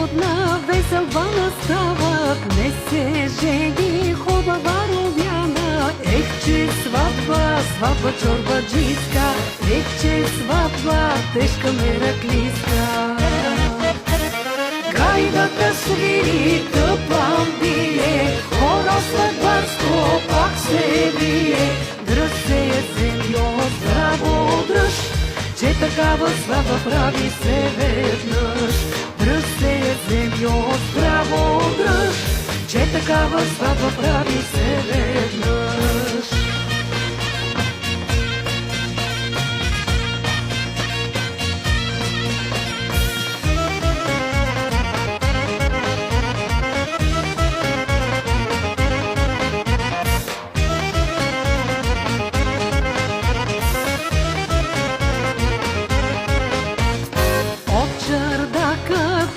чудна веселба настава, днес се жени хубава румяна. Ех, че сватба, сватба чорбаджийска, ех, че сватба тежка мераклийска. Гайдата свири, тъпан бие, хоро след барско пак се бие. Дръж се, земло, здраво дръж, че такава сватба прави се веднъж. Дръж се, земло, здраво дръж, че такава сватба прави се веднъж.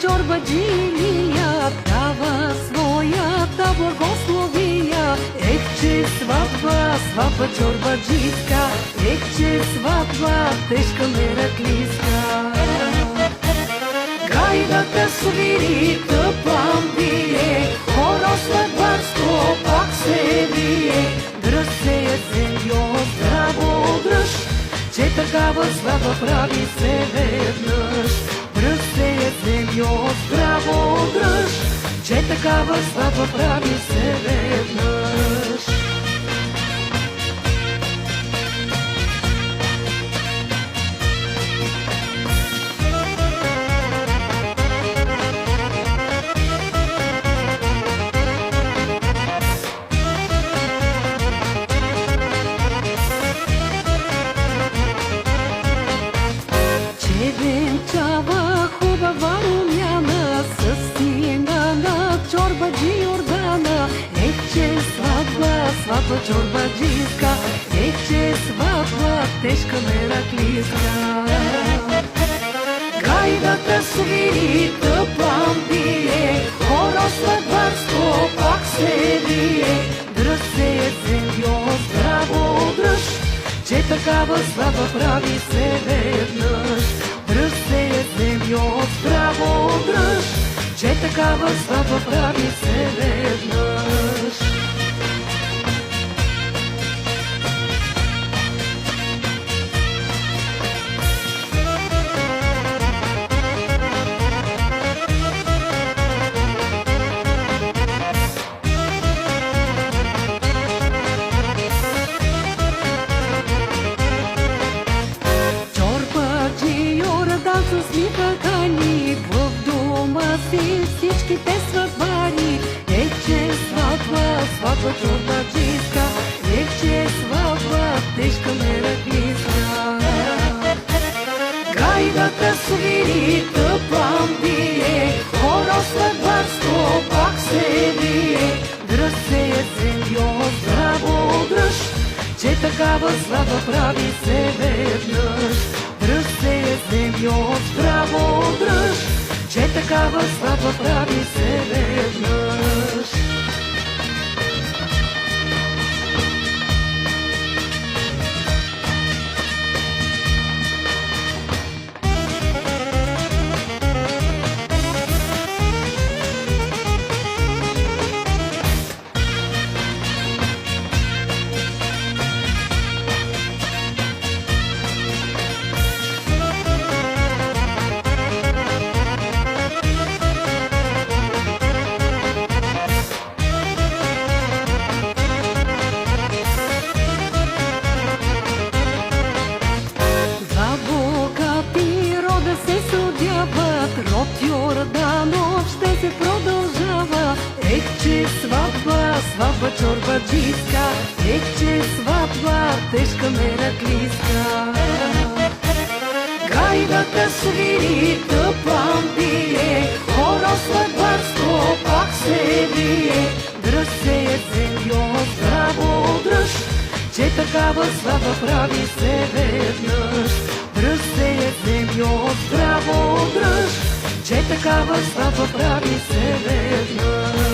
Чорбаджилия дава своята благословия. Ех, че сватба, сватба чорбаджийска, ех, че сватба тежка мераклийска. Гайдата свири, тъпан бие, хоро след барско пак се бие. Дръж се, земло, здраво дръж, че такава сватба прави се веднъж. Дръж се, земло, здраво дръж, че такава сватба прави се веднъж. Че венчава хубава румяна с сина на чорбаджи Йордана. Ех, че сватба, сватба чорбаджийска, ех, че сватба тежка мераклийска. Гайдата свири, тъпан бие, хоро след барско пак се бие. Дръж се, земло, здраво дръж, че такава сватба прави се веднъж. Дръж се, земло, здраво дръж, че такава сватба прави се веднъж. С митакани в дома си всичките сватбари. Ех, че сватба, сватба чорбаджийска, ех, че сватба тежка мераклийска. Гайдата свири, тъпан бие, хоро след барско пак се бие. Дръж се, земло, здраво дръж, че такава сватба прави се веднъж. Дръж се, земло, здраво дръж, че такава сватба прави се веднъж. Род Йорданов ще се продължава. Ех, че сватба, сватба чорбаджийска, ех, че сватба тежка мераклийска. Гайдата свири, тъпан бие, хоро след барско пак се бие. Дръж се, земло, здраво дръж, че такава сватба прави се веднъж. Дръж се, земло, здраво дръж, че такава сватба прави се веднъж.